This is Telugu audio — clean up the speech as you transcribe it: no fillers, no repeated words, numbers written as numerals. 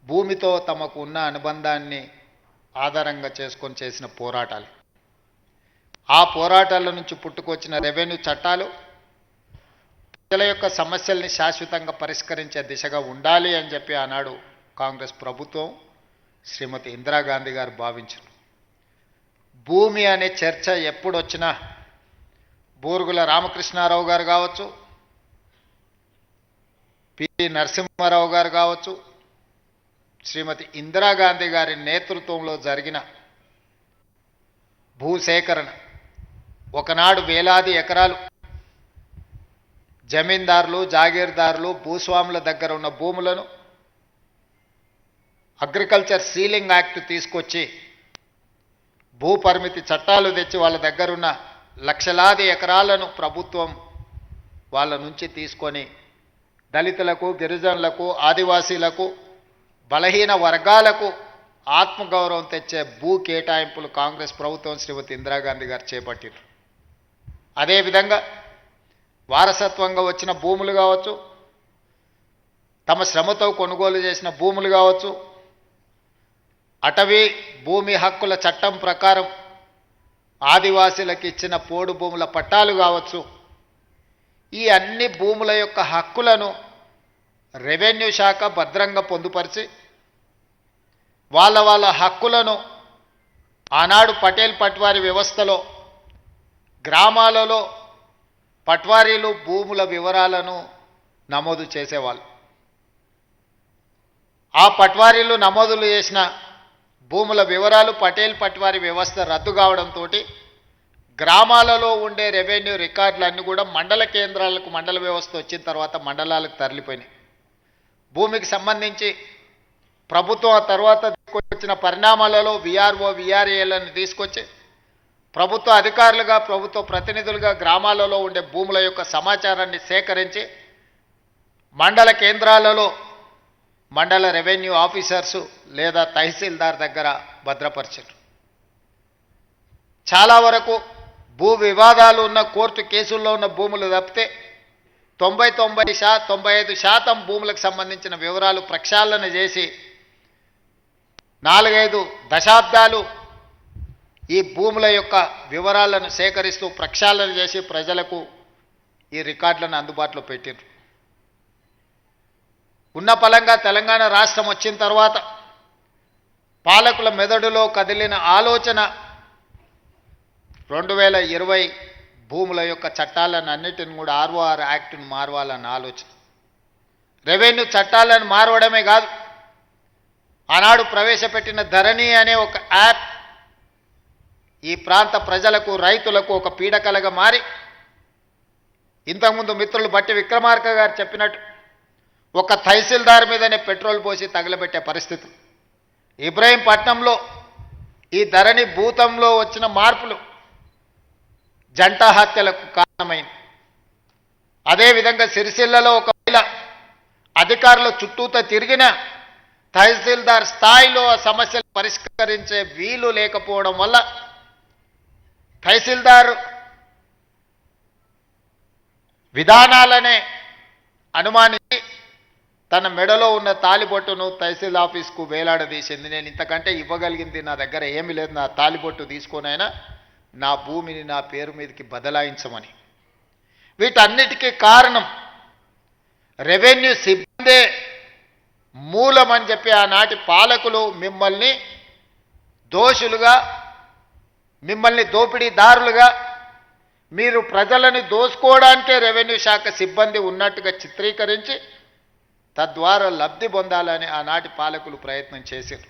భూమితో తమకు ఉన్న అనుబంధాన్ని ఆధారంగా చేసుకొని చేసిన పోరాటాలు. ఆ పోరాటాల నుంచి పుట్టుకొచ్చిన రెవెన్యూ చట్టాలు ప్రజల యొక్క సమస్యల్ని శాశ్వతంగా పరిష్కరించే దిశగా ఉండాలి అని చెప్పి ఆనాడు కాంగ్రెస్ ప్రభుత్వం శ్రీమతి ఇందిరాగాంధీ గారు భావించారు. భూమి అనే చర్చ ఎప్పుడొచ్చినా బూరుగుల రామకృష్ణారావు గారు కావచ్చు, పివి నరసింహారావు గారు కావచ్చు, శ్రీమతి ఇందిరాగాంధీ గారి నేతృత్వంలో జరిగిన భూసేకరణ ఒకనాడు వేలాది ఎకరాలు జమీందారులు, జాగీర్దారులు, భూస్వాముల దగ్గర ఉన్న భూములను అగ్రికల్చర్ సీలింగ్ యాక్ట్ తీసుకొచ్చి భూ పరిమితి చట్టాలు తెచ్చి వాళ్ళ దగ్గరున్న లక్షలాది ఎకరాలను ప్రభుత్వం వాళ్ళ నుంచి తీసుకొని దళితులకు, గిరిజనులకు, ఆదివాసీలకు, బలహీన వర్గాలకు ఆత్మగౌరవం తెచ్చే భూ కేటాయింపులు కాంగ్రెస్ ప్రభుత్వం శ్రీమతి ఇందిరాగాంధీ గారు చేపట్టారు. అదేవిధంగా వారసత్వంగా వచ్చిన భూములు కావచ్చు, తమ శ్రమతో కొనుగోలు చేసిన భూములు కావచ్చు, అటవీ భూమి హక్కుల చట్టం ప్రకారం ఆదివాసీలకు ఇచ్చిన పోడు భూముల పట్టాలు కావచ్చు, ఈ అన్ని భూముల యొక్క హక్కులను రెవెన్యూ శాఖ భద్రంగా పొందుపరిచి వాళ్ళ హక్కులను ఆనాడు పటేల్ పట్వారీ వ్యవస్థలో గ్రామాలలో పట్వారీలు భూముల వివరాలను నమోదు చేసేవాళ్ళు. ఆ పట్వారీలు నమోదులు చేసిన భూముల వివరాలు పటేల్ పట్వారీ వ్యవస్థ రద్దు కావడంతో గ్రామాలలో ఉండే రెవెన్యూ రికార్డులన్నీ కూడా మండల కేంద్రాలకు, మండల వ్యవస్థ వచ్చిన తర్వాత మండలాలకు తరలిపోయినాయి. భూమికి సంబంధించి ప్రభుత్వం ఆ తర్వాత తీసుకొచ్చిన పరిణామాలలో విఆర్ఓ, విఆర్ఏలను తీసుకొచ్చి ప్రభుత్వ అధికారులుగా, ప్రభుత్వ ప్రతినిధులుగా గ్రామాలలో ఉండే భూముల యొక్క సమాచారాన్ని సేకరించి మండల కేంద్రాలలో మండల రెవెన్యూ ఆఫీసర్సు లేదా తహసీల్దార్ దగ్గర భద్రపరిచారు. చాలా వరకు భూ వివాదాలు ఉన్న కోర్టు కేసుల్లో ఉన్న భూములు తప్పితే 95% భూములకు సంబంధించిన వివరాలు ప్రక్షాళన చేసి 4-5 దశాబ్దాలు ఈ భూముల యొక్క వివరాలను సేకరిస్తూ ప్రక్షాళన చేసి ప్రజలకు ఈ రికార్డులను అందుబాటులో పెట్టారు. ఉన్న పలంగా తెలంగాణ రాష్ట్రం వచ్చిన తర్వాత పాలకుల మెదడులో కదిలిన ఆలోచన 2020 భూముల యొక్క చట్టాలను అన్నిటిని కూడా ROR యాక్ట్ను మారవాలన్న ఆలోచన. రెవెన్యూ చట్టాలను మారవడమే కాదు, ఆనాడు ప్రవేశపెట్టిన ధరణి అనే ఒక యాప్ ఈ ప్రాంత ప్రజలకు, రైతులకు ఒక పీడకలగా మారి ఇంతకుముందు మిత్రులు బట్టి విక్రమార్క గారు చెప్పినట్టు ఒక తహసీల్దార్ మీదనే పెట్రోల్ పోసి తగలబెట్టే పరిస్థితి. ఇబ్రహీంపట్నంలో ఈ ధరణి భూతంలో వచ్చిన మార్పులు జంట హత్యలకు కారణమైంది. అదేవిధంగా సిరిసిల్లలో ఒక మహిళ అధికారుల చుట్టూతో తిరిగిన తహసీల్దార్ స్థాయిలో ఆ సమస్యలు పరిష్కరించే వీలు లేకపోవడం వల్ల తహసీల్దార్ విధానాలనే అనుమానించి తన మెడలో ఉన్న తాలిబొట్టును తహసీల్ ఆఫీస్కు వేలాడదీసింది. నేను ఇంతకంటే ఇవ్వగలిగింది నా దగ్గర ఏమీ లేదు, నా తాలిబొట్టు తీసుకొనైనా నా భూమిని నా పేరు మీదకి బదలాయించమని. వీటన్నిటికీ కారణం రెవెన్యూ సిబ్బందే మూలమని చెప్పి ఆనాటి పాలకులు మిమ్మల్ని దోషులుగా, మిమ్మల్ని దోపిడీదారులుగా, మీరు ప్రజలని దోసుకోవడానికే రెవెన్యూ శాఖ సిబ్బంది ఉన్నట్టుగా చిత్రీకరించి తద్వారా లబ్ధి పొందాలని ఆనాటి పాలకులు ప్రయత్నం చేశారు.